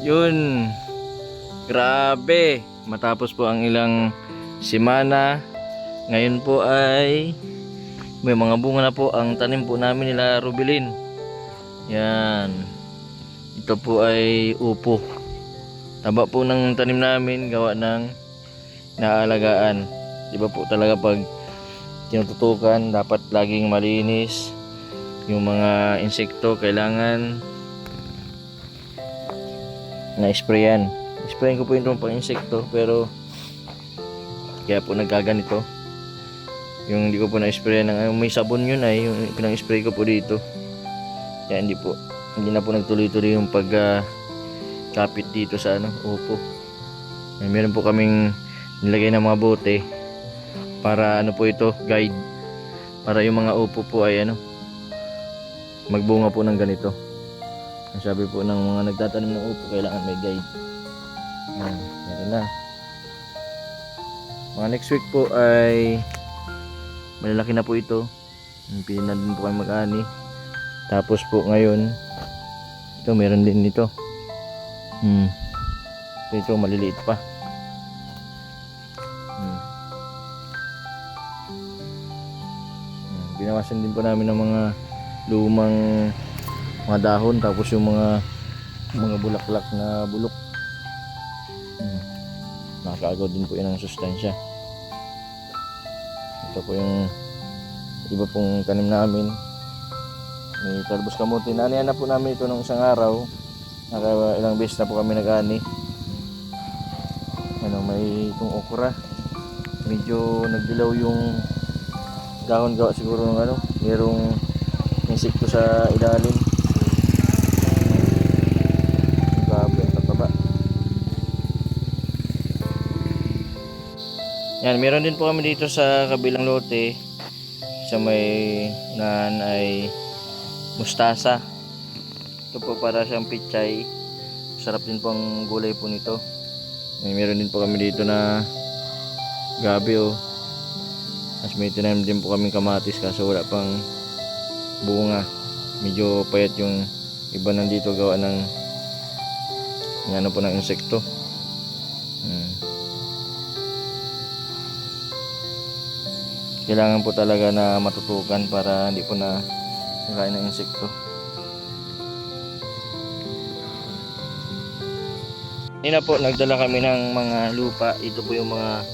Yun. Grabe. Matapos po ang ilang semana, ngayon po ay may mga bunga na po ang tanim po namin nila Rubilin. Yan. Ito po ay upo. Taba po ng tanim namin, gawa ng naalagaan. Diba po talaga pag tinututukan, dapat laging malinis. Yung mga insekto kailangan na-sprayan. Sprayan ko po yung pang insekto, pero kaya po nagkaganito. Yung hindi ko po na-sprayan ng may sabon yun ay yung pinang-spray ko po dito. Kaya hindi na po nagtuloy-tuloy yung kapit dito sa upo. Meron po kaming nilagay ng mga bote para po ito, guide. Para yung mga upo po ay magbunga po ng ganito. Ang sabi po ng mga nagtatanim ng upo, kailangan may guide. Meron na. Mga next week po ay malalaki na po ito. Pili na din po kayo mag-ani. Tapos po ngayon, ito meron din nito. Ito maliliit pa. Binawasan din po namin ng mga lumang mga dahon, tapos yung mga bulaklak na bulok. Nakakaagaw din po yun ng sustansya. Ito po yung iba pong tanim namin. May talbos kamote. Naanihan na po namin ito nung isang araw. Ilang beses na po kami nag-ani. May itong okra. Medyo nagdilaw yung dahon, gawa siguro ng mayroong insekto sa ilalim. Grabe, tataba. Yan, meron din po kami dito sa kabilang lote. Sa may nan ay mustasa. Ito po para siyang pichay. Sarap din po ang gulay po nito. Meron din po kami dito na gabi Mas may tinanim din po kaming kamatis, kaso wala pang bunga. Medyo payat yung iba nandito, gawa ng po ng insekto. Kailangan po talaga na matutukan para hindi po na nakain ng insekto. Nina po, nagdala kami ng mga lupa. Ito po yung mga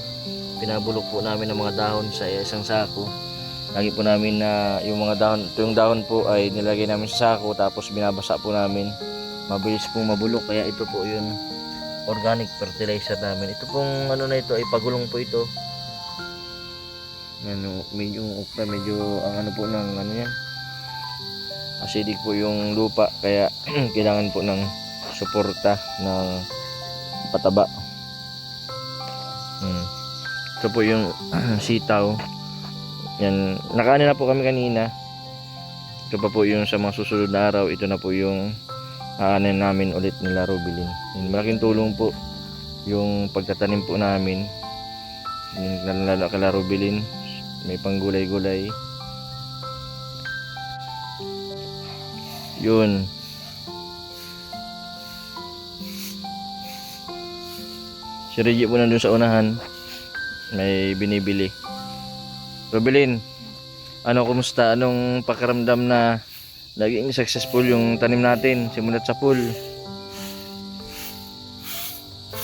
pinabulok po namin ng mga dahon sa isang sako. Lagi po namin na yung mga dahon, ito yung dahon po ay nilagay namin sa sako, tapos binabasa po namin. Mabilis pong mabulok, kaya ito po yung organic fertilizer namin. Ito pong na ito ay pagulong po ito. Medyo ukra, medyo ang po ng yan. Acidic po yung lupa, kaya kailangan po ng suporta ng pataba. Ito po yung sitaw. Yan, nakaano na po kami kanina. Ito pa po yung sa mga susunod na araw. Ito na po yung aanin namin ulit nila Rubilin. Malaking tulong po yung pagtatanim po namin. Yung kala Rubilin, may panggulay-gulay. Yun. Si Reggie po nandun sa unahan, may binibili. Rubilin, kumusta? Anong pakiramdam na naging successful yung tanim natin simulat sa pool?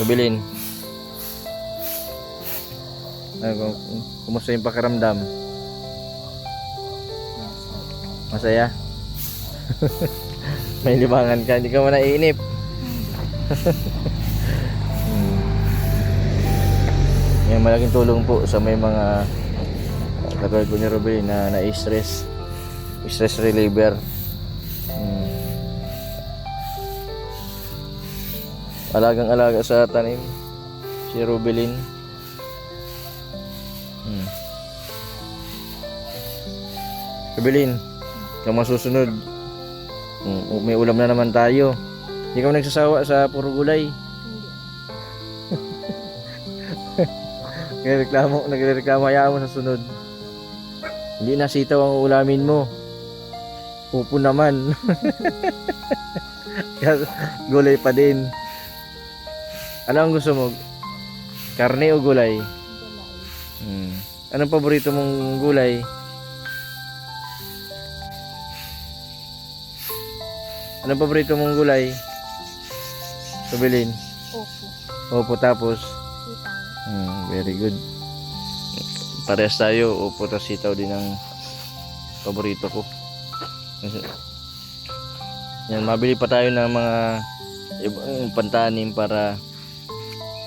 Rubilin, kumusta yung pakiramdam? Masaya? May libangan ka, hindi ka mo naiinip. Yan, malaking tulong po sa may mga katulad po ni Rubilin na na-stress, stress reliever. Alagang-alaga sa tanim si Rubilin. Rubilin, kung masusunod, may ulam na naman tayo. Hindi ka nagsasawa sa puro gulay. Nagreklamo ayaw mo sa sunod. Hindi na sitaw ang ulamin mo. Upo naman. Gulay pa din. Ano ang gusto mo? Karne o gulay? Gulay. Anong paborito mong gulay? Anong paborito mong gulay? Rubilin? Opo. Opo, tapos? Sitaw. Very good. Parehas tayo. Opo, tapos sitaw din ang paborito ko. Yan, mabili pa tayo ng mga ibang pantanim para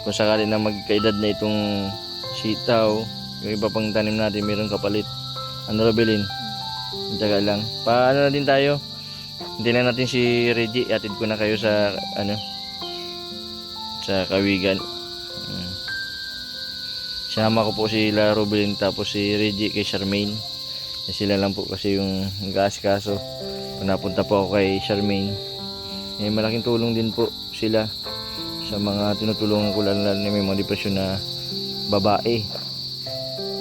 kung sakali na magkaedad na itong sitaw, yung iba pang tanim natin mayroong kapalit. Ano, Robilin? Taga lang. Paano na din tayo? Hindi na natin si Reggie. Atid ko na kayo sa sa Kawigan. Sinama ko po sila Robilin tapos si Reggie kay Charmaine. Sila lang po kasi yung nag-aasikaso. Napunta po ako kay Charmaine. Malaking tulong din po sila sa mga tinutulungan ko, lalo na may mga depresyon na babae.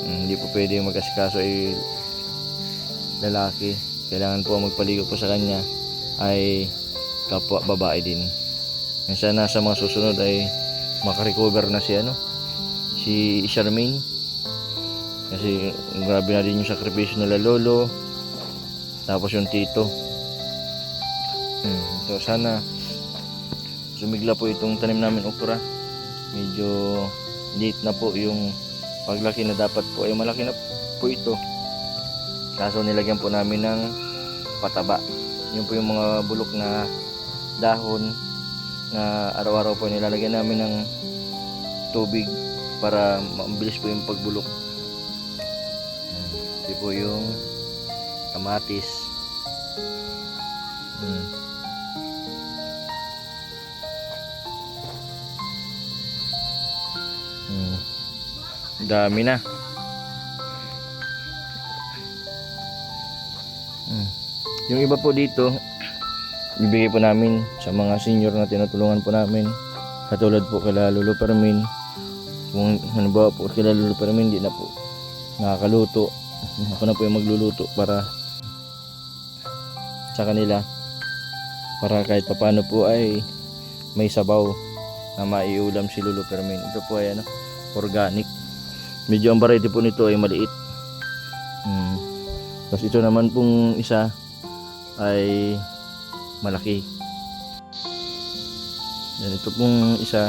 Hindi po pwede mag-asikaso ay lalaki. Kailangan po magpaligo po sa kanya ay kapwa babae din. Sana sa mga susunod ay makarecover na si Charmaine. Kasi grabe na din yung sakripisyo nila lolo. Tapos yung tito. So sana sumigla po itong tanim namin okra. Medyo late na po yung paglaki na dapat po ay malaki na po ito. Kaso nilagyan po namin ng pataba. Yun po yung mga bulok na dahon na araw-araw po nilalagyan namin ng tubig para mabilis po yung pagbulok. Ito po yung kamatis. Dami na. Yung iba po dito bibigay po namin sa mga senior na tinutulungan po namin, katulad po kila Lolo Permin. Kung halimbawa po kila Lolo Permin di na po nakakaluto, ako na po yung magluluto para sa kanila, para kahit papano po ay may sabaw na maiulam si Lolo Permin. Ito po ay organic. Medyo ang variety po nito ay maliit. Tapos ito naman pong isa ay malaki. Yan, ito pong isa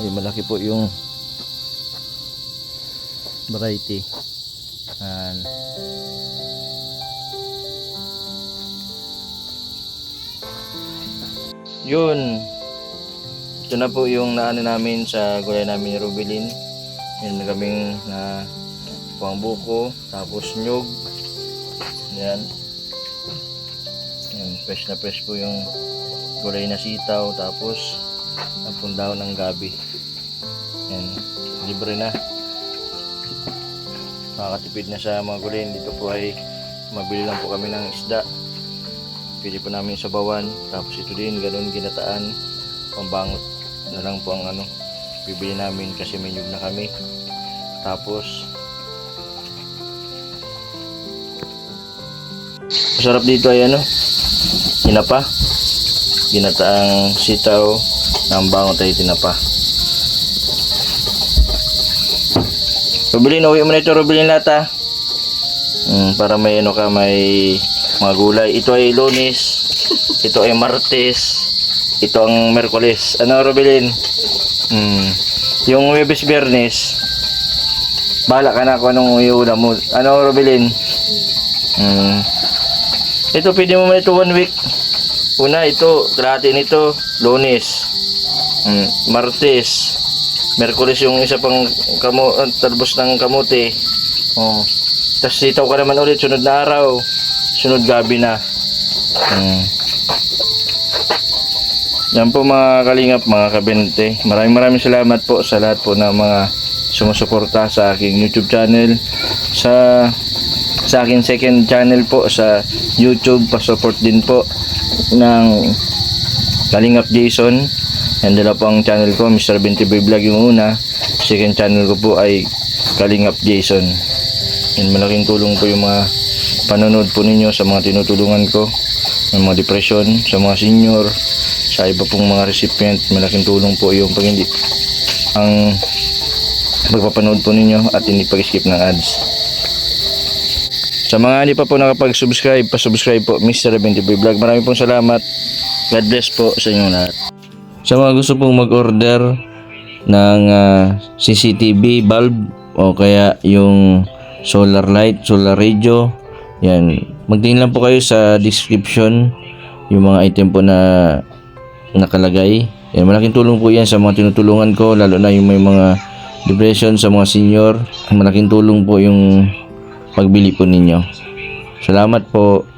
ay malaki po yung variety. Yun. Ito na po yung naano namin sa gulay namin ni Rubilin. Yan na kaming na puwang buko, tapos nyug. Yan. Yan, fresh na fresh po yung gulay na sitaw, tapos ang dahon ng gabi. Yan, libre na. Makakatipid na sa mga gulay. Dito po ay mabili lang po kami ng isda. Pwede po namin sabawan. Tapos ito din, ganun ginataan. Pambangot na lang po ang bibili namin kasi may nyug na kami. Tapos masarap dito ay tinapa, ginataang sitaw ng bangot ay tinapa. Rubilin, uwi mo na ito, Rubilin, lata. Para may may mga gulay. Ito ay Lunes, ito ay Martes, ito ang Miyerkules. Rubilin? Yung Huwebes, Biyernes, bahala ka na kung anong iulam mo. Rubilin? Ito pwede mo man ito 1 week. Una, ito kalahati nito Lunes, Martes, Miyerkules yung isa pang talbos ng kamote. Tapos sitaw ka naman ulit sunod na araw, sunod gabi na. Yan po mga kalingap, mga kabente. Maraming salamat po sa lahat po ng mga sumusuporta sa aking YouTube channel, sa aking second channel po sa YouTube. Pa-support din po ng Kalingap Jason. Yan dala po ang channel ko, Mr. 20 Vlog yung una. Second channel ko po ay Kalingap Jason. Yan, malaking tulong po yung mga panonood po ninyo sa mga tinutulungan ko. ng mga depression sa mga senior, sa iba pong mga recipient. Malaking tulong po yung pag hindi ang pagpapanood po ninyo at hindi pag-skip ng ads. Sa mga hindi pa po nakapag-subscribe, pa-subscribe po Mr. 70 Vlog. Maraming pong salamat. God bless po sa inyo lahat. Sa mga gusto pong mag-order ng CCTV bulb o kaya yung solar light, solar radio, yan, magtingin lang po kayo sa description yung mga item po na nakalagay. Yan, malaking tulong po yan sa mga tinutulungan ko, lalo na yung may mga depression sa mga senior. Malaking tulong po yung pagbili po ninyo. Salamat po.